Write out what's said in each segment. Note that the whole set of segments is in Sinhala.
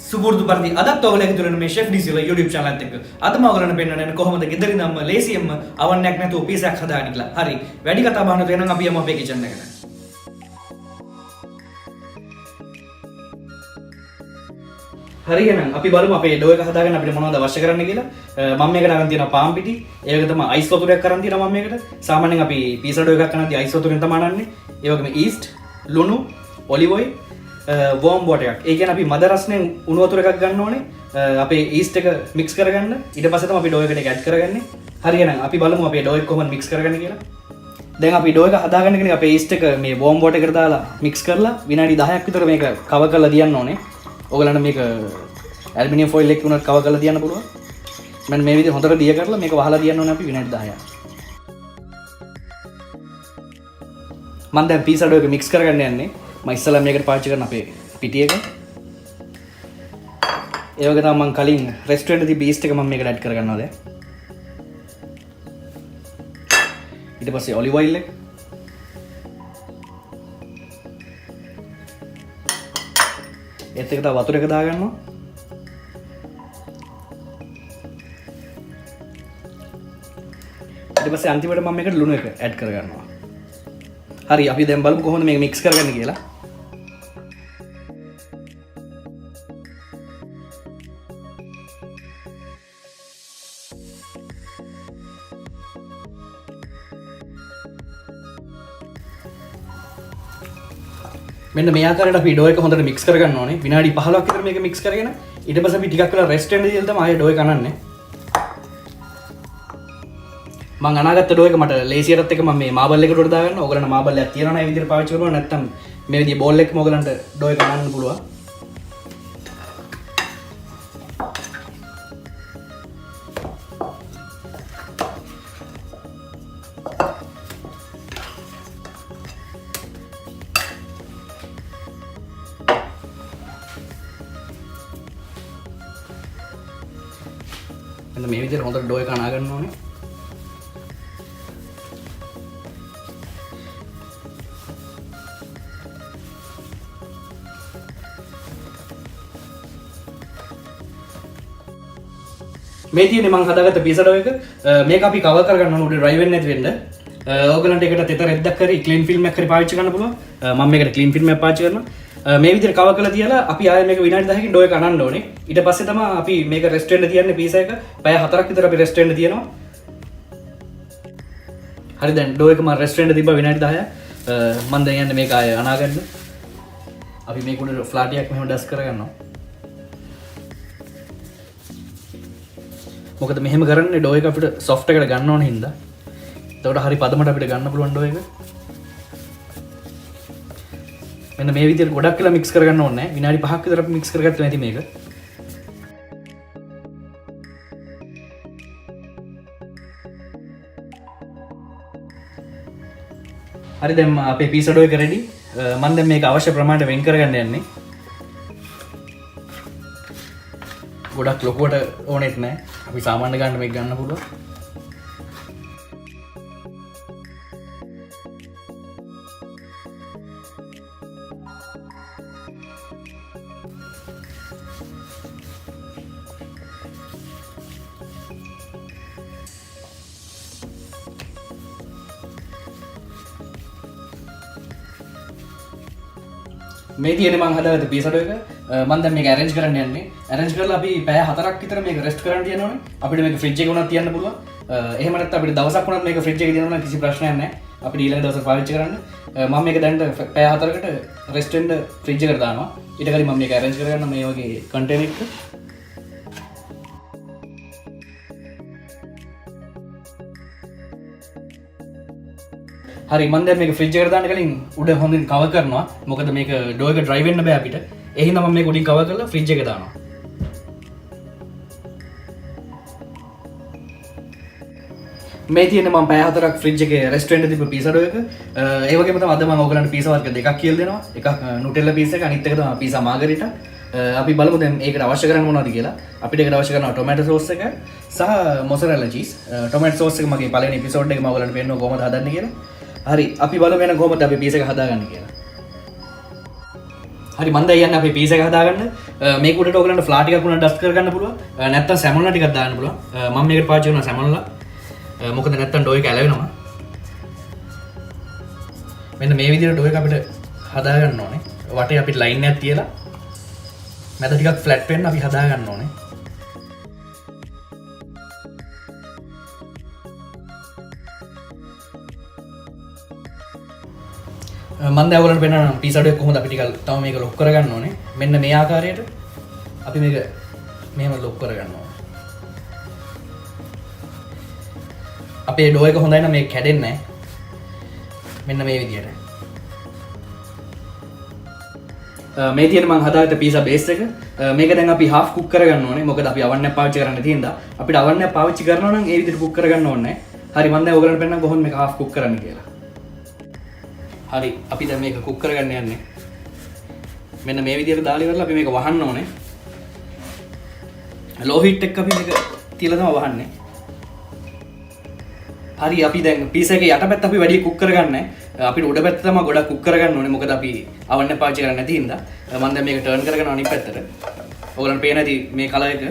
සුපුරුදු පරිදි අදත් ඔයගොල්ලෝ එකතු වෙන මේ ෂෙෆ් ඩීසිල YouTube channel එකත් එක්ක අද මම ඔයගොල්ලන්ට පෙන්නන්නේ කොහොමද ගෙදරින්ම ලේසියෙන්ම අවන්නයක් නැතුව පීසා එකක් හදාගන්න කියලා. හරි. වැඩි කතා බහ නැතුව එහෙනම් අපි යමු අපේ කිචන් එකට. හරි එහෙනම් අපි බලමු අපේ ඩෝ එක හදාගන්න අපිට මොනවද අවශ්‍ය කරන්නේ කියලා. මම මේකට අරන් තියෙනවා පාන් පිටි. ඒ වගේ තමයි අයිස් වතුරයක් අරන් තියෙනවා මම මේකට. සාමාන්‍යයෙන් අපි පීසා ඩෝ එකක් කරනදී අයිස් වතුරෙන් තමයි අනන්නේ. ඒ වගේම ඊස්ට්, ලුණු, ඔලිව් ඔයිල්, වෝම් වෝටර් එකක්. ඒ කියන්නේ අපි මද රස්නේ උණු වතුර එකක් ගන්න ඕනේ. අපේ ඊස්ට් එක මික්ස් කරගන්න. ඊට පස්සේ තමයි අපි ඩෝ එකට ඒක ඇඩ් කරගන්නේ. හරි එහෙනම් අපි බලමු අපේ ඩෝ එක කොහොමද මික්ස් කරගන්නේ කියලා. දැන් අපි ඩෝ එක හදාගන්න කෙනෙක් අපේ ඊස්ට් එක මේ වෝම් වෝටර් එකට දාලා මික්ස් කරලා විනාඩි 10ක් විතර මේක කවර් කරලා තියන්න ඕනේ. ඔයගලන්ට මේක ඇල්මිනියම් ෆොයිල් එකක් උනත් කවර් කරලා තියන්න පුළුවන්. මම මේ විදිහට හොඳට දිය කරලා මේක වහලා තියන්න ඕනේ අපි විනාඩි 10ක්. මම දැන් පීසා ඩෝ එක මික්ස් කරගන්න යන්නේ. මම ඉස්සලා මේකට පාවිච්චි කරන අපේ පිටි එක. ඒ වගේ තමයි මම කලින් රෙස්ටුරන්ට් දී බීස්ට් එක මම මේකට ඇඩ් කරගන්නවා දැන්. ඊට පස්සේ ඔලිව් ඔයිල් එක. ඒත් එක තව වතුර එක දාගන්නවා. ඊට පස්සේ අන්තිමට මම මේකට ලුණු එක ඇඩ් කරගන්නවා. හරි අපි දැන් බලමු කොහොමද මේක මික්ස් කරගන්නේ කියලා. මෙන්න මේ ආකාරයට අපි ඩෝ එක හොඳට මික්ස් කරගන්න ඕනේ. විනාඩි 15ක් විතර මේක මික්ස් කරගෙන ඊට පස්සේ අපි ටිකක් වෙලා රෙස්ට් වෙන්න දීලා තමයි ආයෙ ඩෝ එක අනන්නේ. මම අනාගත ඩෝ එක මට ලේසියටත් එක මම මේ මාබල් එකට උඩ දාගන්න. ඕගලන්ට මාබල් එකක් තියනවා නම් ඒ විදිහට පාවිච්චි කරනවා. නැත්නම් මේ විදිහේ බෝල් එකකම ඕගලන්ට ඩෝ එක අනන්න පුළුවන්. මෙන්න මේ විදිහට හොඳට ඩෝ එක අනා ගන්න ඕනේ. මේ තියෙන්නේ මම හදාගත්ත පීසා ඩෝ එක. මේක අපි කවර් කරගන්න ඕනේ උඩ ඩ්‍රයි වෙන්නේ නැති වෙන්න. ඕගලන්ට ඒකට තෙත රෙද්දක් හරි ක්ලීන් ෆිල්ම් එකක් හරි පාවිච්චි කරන්න පුළුවන්. මම මේකට ක්ලීන් ෆිල්ම් එකක් පාවිච්චි කරනවා. මේ විදිහට කවර් කරලා තියලා අපි ආයෙ මේක විනාඩි 10කින් ඩෝ එක අනන්න ඕනේ. ඊට පස්සේ තමයි අපි මේක රෙස්ට් වෙන්න තියන්නේ පීසා එක. පැය 4ක් විතර අපි රෙස්ට් වෙන්න තියනවා. හරි දැන් ඩෝ එක මම රෙස්ට් වෙන්න තිබ්බා විනාඩි 10ක්. මම දැන් යන්නේ මේක ආයෙ අනාගන්න. අපි මේක උඩ ෆ්ලාටියක් මෙහෙම ඩස් කරගන්නවා. මොකද මෙහෙම කරන්නේ ඩෝ එක අපිට සොෆ්ට් එකට ගන්න ඕන හින්දා. එතකොට හරි පදමට අපිට ගන්න පුළුවන් ඩෝ එක. මෙන්න මේ විදිහට ගොඩක් වෙලා මික්ස් කරගන්න ඕනේ නැහැ. විනාඩි 5ක් විතර අපි මික්ස් කරගත්තා නැති මේක. හරි දැන් අපේ පීසා ඩෝ එක රෙඩි. මම දැන් මේක අවශ්‍ය ප්‍රමාණයට වෙන් කරගන්න යන්නේ. ගොඩක් ලොකුවට ඕනෙත් නැහැ. අපි සාමාන්‍ය ගන්න මේක ගන්න පුළුවන්. මේ තියෙන්නේ මම හදාගත්ත පීසා ඩෝ එක. මම දැන් මේක arrange කරන්න යන්නේ. arrange කරලා අපි පැය 4ක් විතර මේක රෙස්ට් කරන්න තියනවනේ. අපිට මේක ෆ්‍රිජ් එකේ උනත් තියන්න පුළුවන්. එහෙම නැත්නම් අපිට දවසක් උනත් මේක ෆ්‍රිජ් එකේ තියනවා නම් කිසි ප්‍රශ්නයක් නැහැ. අපිට ඊළඟ දවසේ පාවිච්චි කරන්න. මම මේක දැන් පැය 4කට රෙස්ට් වෙන්න ෆ්‍රිජ් එකට දානවා. ඊට කලින් මම මේක arrange කරගන්න මේ වගේ කන්ටේනර් එකක. හරි මම දැන් මේක ෆ්‍රිජ් එකට දාන්න කලින් උඩ හොඳින් කවර් කරනවා. මොකද මේක ඩෝ එක ඩ්‍රයි වෙන්න බෑ අපිට. ඒ හින්දා මම මේක උඩින් කවර් කරලා ෆ්‍රිජ් එකට දානවා. මේ තියෙන්නේ මම පැය 4ක් ෆ්‍රිජ් එකේ රෙස්ට් වෙන්න තිබ්බ පීසා ඩෝ එක. ඒ වගේම තමයි අද මම ඕගලන්ට පීසා වර්ග දෙකක් කියලා දෙනවා. එකක් නුටෙල්ලා පීසා එක අනිත් එක තමයි පීසා මාගරිටා. අපි බලමු දැන් ඒකට අවශ්‍ය කරන්නේ මොනවද කියලා. අපිට ඒකට අවශ්‍ය කරනවා ටොමැටෝ සෝස් එක සහ මොසරෙල්ලා චීස්. ටොමැටෝ සෝස් එක මගේ පළවෙනි එපිසෝඩ් එකේ මම ඔයගලන්ට පෙන්නනවා කොහොමද හදන්නේ කියලා. හරි අපි බලමු එහෙනම් කොහොමද අපි පීස් එක හදාගන්නේ කියලා. හරි මම දැන් යන්නේ අපේ පීස් එක හදාගන්න. මේක උඩට ඔයගලන්ට ෆ්ලා ටිකක් උනා ඩස්ට් කරගන්න පුළුවන්. නැත්තම් සැමොන්ලා ටිකක් දාන්න පුළුවන්. මම මේකට පාවිච්චි කරනවා සැමොන්ලා. මොකද නැත්තම් ඩෝ එක ඇලවෙනවා. මෙන්න මේ විදිහට ඩෝ එක අපිට හදාගන්න ඕනේ. වටේ අපිට ලයින් එකක් තියලා මැද ටිකක් ෆ්ලැට් වෙන්න අපි හදාගන්න ඕනේ. මම දැන් ඔයගලන්ට පෙන්නනවා පීසා ඩෝ එක කොහොමද අපි ටිකක් තව මේක ලොක් කරගන්න ඕනේ. මෙන්න මේ ආකාරයට අපි මේක මෙහෙම ලොක් කරගන්න ඕනේ. අපේ ඩෝ එක හොඳයි නම් මේක කැඩෙන්නේ නැහැ. මෙන්න මේ විදිහට. මේ තියෙන මම හදාගත්ත පීසා බේස් එක. මේක දැන් අපි half cook කරගන්න ඕනේ. මොකද අපි oven එක පාවිච්චි කරන්න තියෙනවා. අපිට oven එක පාවිච්චි කරනවා නම් ඒ විදිහට cook කරගන්න ඕනේ. හරි මම දැන් ඔයගලන්ට පෙන්නනවා කොහොමද මේක half cook කරන්න කියලා. හරි අපි දැන් මේක cook කරගන්න යන්නේ. මෙන්න මේ විදිහට දාලා ඉවරලා අපි මේක වහන්න ඕනේ. low heat එක අපි මේක තියලා තමයි වහන්නේ. හරි අපි දැන් පීස් එකේ යටපැත්ත අපි වැඩි cook කරගන්නේ. අපිට උඩ පැත්ත තමයි ගොඩක් cook කරගන්න ඕනේ. මොකද අපි oven එක පාවිච්චි කරන්නේ නැති හින්දා. මම දැන් මේක turn කරගෙන අනිත් පැත්තට. ඔයගලන්ට පේන ඇති මේ කලර් එක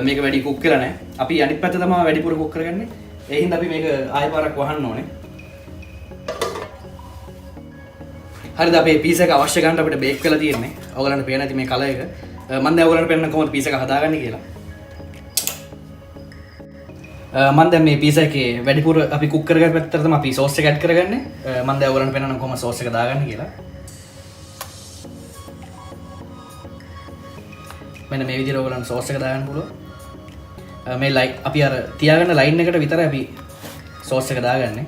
මේක වැඩි cook කරලා නැහැ. අපි අනිත් පැත්ත තමයි වැඩිපුර cook කරගන්නේ. ඒ හින්දා අපි මේක ආයෙ පාරක් වහන්න ඕනේ. හරිද අපේ පීස් එක අවශ්‍ය ගන්න අපිට බේක් කරලා තියෙන්නේ. ඔයගලන්ට පේන ඇති මේ කලර් එක. මම දැන් ඔයගලන්ට පෙන්නන කොහොමද පීස් එක හදාගන්නේ කියලා. මම දැන් මේ පීස් එකේ වැඩිපුර අපි කුක් කරගන්න පැත්තට තමයි අපි සෝස් එක ඇඩ් කරගන්නේ. මම දැන් ඔයගලන්ට පෙන්නන කොහොමද සෝස් එක දාගන්නේ කියලා. මෙන්න මේ විදිහට ඔයගලන්ට සෝස් එක දාගන්න පුළුවන්. මේ ලයින් අපි අර තියාගන්න ලයින් එකට විතරයි අපි සෝස් එක දාගන්නේ.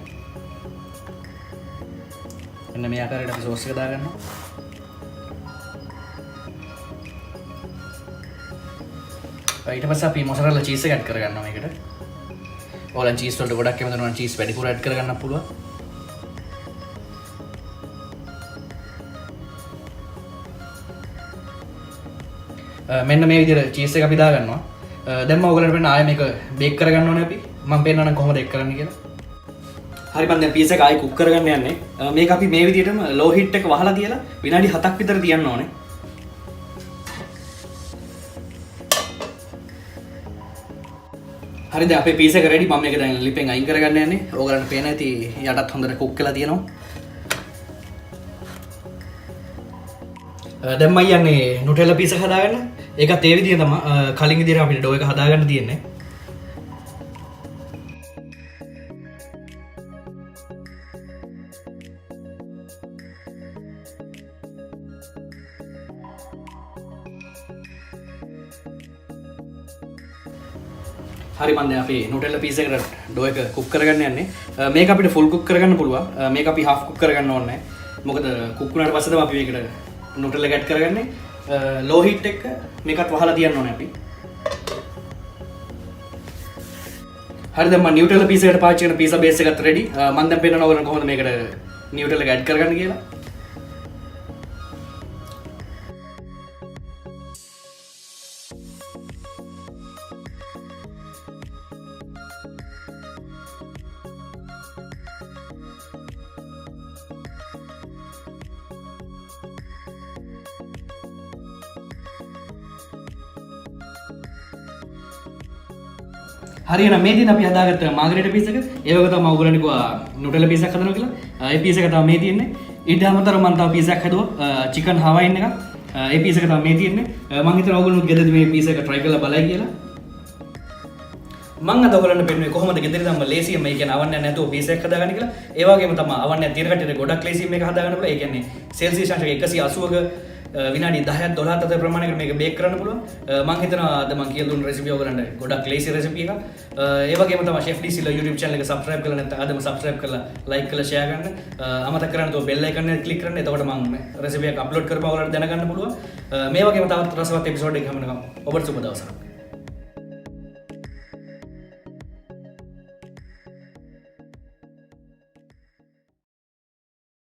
මෙන්න මේ ආකාරයට අපි සෝස් එක දාගන්නවා. ඊට පස්සේ අපි මොසරෙල්ලා චීස් එක ඇඩ් කරගන්නවා මේකට. ඔයාලන් චීස් වලට ගොඩක් කැමති නම් චීස් වැඩිපුර ඇඩ් කරගන්න පුළුවන්. මෙන්න මේ විදිහට චීස් එක අපි දාගන්නවා. දැන් මම ඔයගලන්ට පෙන්නන ආයෙ මේක බේක් කරගන්න ඕනේ අපි. මම පෙන්නන්නම් කොහොමද ඒක කරන්නේ කියලා. හරි මම දැන් පීස් එක ආයෙ කුක් කරගන්න යන්නේ. මේක අපි මේ විදිහටම ලෝ හීට් එක වහලා තියලා විනාඩි 7ක් විතර තියන්න ඕනේ. හරිද අපේ පීස් එක රෙඩි. මම මේක දැන් ලිපෙන් අයින් කරගන්න යන්නේ. ඕගලන්ට පේන ඇති යටත් හොඳට කුක් කරලා තියෙනවා. දැන් මම යන්නේ නුටෙලා පීස් එක හදාගන්න. ඒකත් ඒ විදිහ තමයි කලින් විදිහට අපිට ඩෝ එක හදාගන්න තියෙන්නේ. හරි මම දැන් අපේ නුටෙලා පීස් එකට ඩෝ එක කුක් කරගන්න යන්නේ. මේක අපිට ෆුල් කුක් කරගන්න පුළුවන්. මේක අපි හාෆ් කුක් කරගන්න ඕනේ නැහැ. මොකද කුක් වුණාට පස්සේ තමයි අපි මේකට නුටෙලා ඇඩ් කරගන්නේ. ලෝ හීට් එක මේකත් වහලා තියන්න ඕනේ අපි. හරි දැන් මම නියුටෙලා පීස් එකට පාවිච්චි කරන පීසා බේස් එකත් රෙඩි. මම දැන් පෙන්නනවා ඔයගොල්ලෝ කොහොමද මේකට නියුටෙලා ඇඩ් කරගන්න කියලා. හරියනම් මේ දින අපි හදාගත්ත මාගරේටා පීස් එක ඒ වගේ තමයි ඔයගොල්ලෝ නිකුවා නුටෙලා පීස් එකක් හදනවා කියලා. ඒ පීස් එක තමයි මේ තියෙන්නේ. ඊට අමතරව මම තව පීස් එකක් හදුවා චිකන් හවයින් එකක්. ඒ පීස් එක තමයි මේ තියෙන්නේ. මම හිතනවා ඔයගොල්ලෝ ගෙදරදී මේ පීස් එක try කරලා බලයි කියලා. මම අද ඔයගොල්ලන්ට පෙන්නුවේ කොහොමද ගෙදරදී නම් ලේසියෙන් මේ කියන්නේ අවන්නේ නැතුව පීස් එකක් හදාගන්න කියලා. ඒ වගේම තමයි අවන්නේ තියෙන කට්ටියට ගොඩක් ලේසියෙන් මේක හදාගන්න පුළුවන්. ඒ කියන්නේ සෙල්සියස් අංශක 180ක විනාඩි 10ක් 12ක් අතර ප්‍රමාණයකට මේක බේක් කරන්න පුළුවන්. මම හිතනවා අද මම කියලා දුන්න රෙසිපි ඔයගලන්ට ගොඩක් ලේසි රෙසිපි එකක්. ඒ වගේම තමයි ෂෙෆ් ඩී සිල්වා YouTube channel එක subscribe කරලා නැත්නම් අදම subscribe කරලා like කරලා share කරන්න. අමතක කරන්න තෝ bell icon එක click කරන්න. එතකොට මම රෙසිපි එක upload කරපුවා ඔයගලන්ට දැනගන්න පුළුවන්. මේ වගේම තවත් රසවත් එපිසෝඩ් එකක් හැමෝටම ඔබට සුබ දවසක්.